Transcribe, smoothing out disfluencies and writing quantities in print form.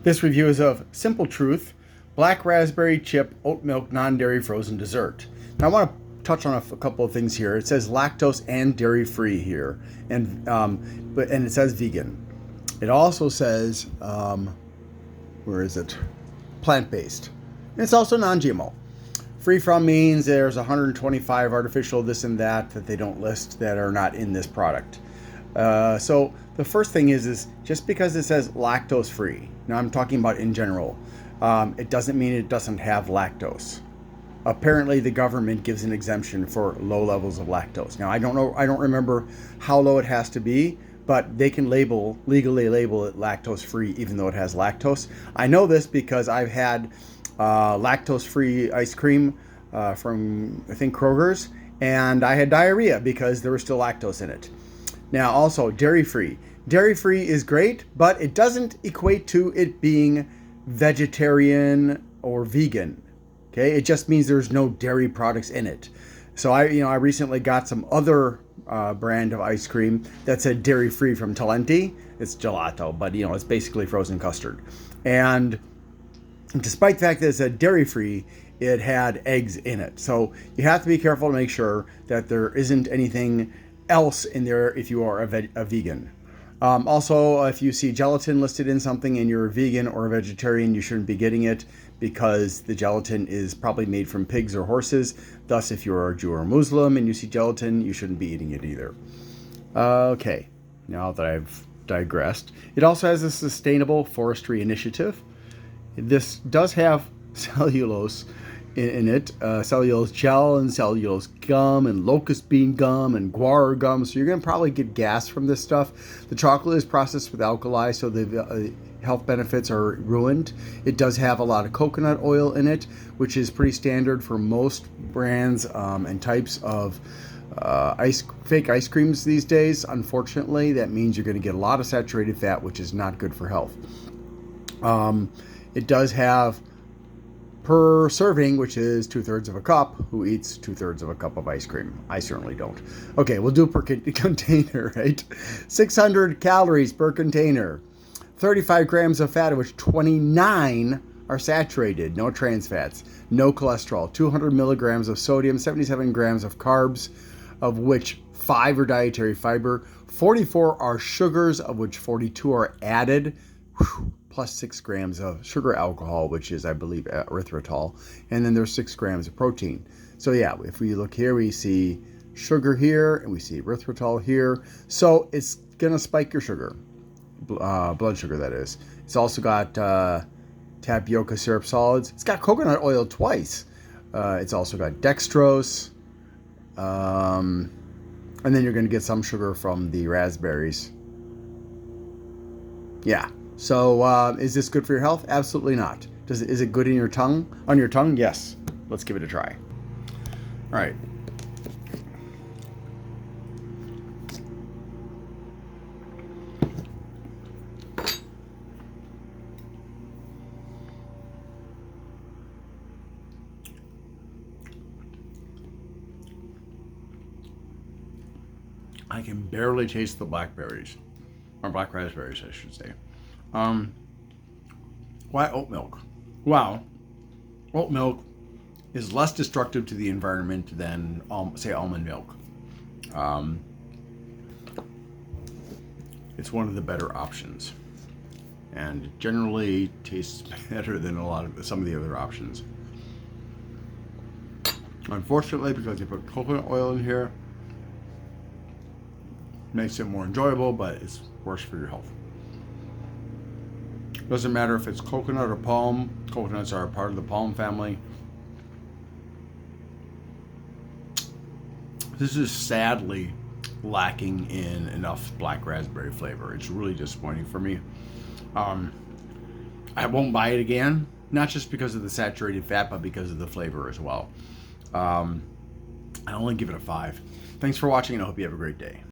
This review is of Simple Truth Black Raspberry Chip Oat Milk Non-Dairy Frozen Dessert. Now I want to touch on a couple of things here. It says lactose and dairy-free here, and it says vegan. It also says, where is it? Plant-based. And it's also non-GMO. Free from means there's 125 artificial this and that they don't list that are not in this product. So the first thing is just because it says lactose free, now I'm talking about in general, it doesn't mean it doesn't have lactose. Apparently the government gives an exemption for low levels of lactose. Now I don't remember how low it has to be, but they can legally label it lactose free even though it has lactose. I know this because I've had lactose free ice cream from I think Kroger's, and I had diarrhea because there was still lactose in it. Now also dairy free. Dairy free is great, but it doesn't equate to it being vegetarian or vegan. Okay, it just means there's no dairy products in it. So I recently got some other brand of ice cream that said dairy free from Talenti. It's gelato, but it's basically frozen custard. And despite the fact that it said dairy free, it had eggs in it. So you have to be careful to make sure that there isn't anything else in there if you are a vegan. Also, if you see gelatin listed in something and you're a vegan or a vegetarian, you shouldn't be getting it because the gelatin is probably made from pigs or horses. Thus, if you're a Jew or a Muslim and you see gelatin, you shouldn't be eating it either. Okay, now that I've digressed, it also has a sustainable forestry initiative. This does have cellulose in it, cellulose gel and cellulose gum and locust bean gum and guar gum, so you're going to probably get gas from this stuff. The chocolate is processed with alkali, so the health benefits are ruined. It does have a lot of coconut oil in it, which is pretty standard for most brands and types of fake ice creams these days. Unfortunately, that means you're going to get a lot of saturated fat, which is not good for health. It does have per serving, which is 2/3 of a cup. Who eats 2/3 of a cup of ice cream? I certainly don't. Okay, we'll do per container, right? 600 calories per container. 35 grams of fat, of which 29 are saturated. No trans fats. No cholesterol. 200 milligrams of sodium. 77 grams of carbs, of which 5 are dietary fiber. 44 are sugars, of which 42 are added. Whew. Plus 6 grams of sugar alcohol, which is, I believe, erythritol. And then there's 6 grams of protein. So yeah, if we look here, we see sugar here, and we see erythritol here. So it's going to spike your sugar, blood sugar, that is. It's also got tapioca syrup solids. It's got coconut oil twice. It's also got dextrose. And then you're going to get some sugar from the raspberries. Yeah. So is this good for your health? Absolutely not. Is it good in your tongue? On your tongue? Yes. Let's give it a try. All right. I can barely taste the blackberries, or black raspberries, I should say. Why oat milk? Well, oat milk is less destructive to the environment than, say, almond milk. It's one of the better options, and generally tastes better than some of the other options. Unfortunately, because they put coconut oil in here, makes it more enjoyable, but it's worse for your health. Doesn't matter if it's coconut or palm. Coconuts are a part of the palm family. This is sadly lacking in enough black raspberry flavor. It's really disappointing for me. I won't buy it again, not just because of the saturated fat, but because of the flavor as well. I only give it a 5. Thanks for watching, and I hope you have a great day.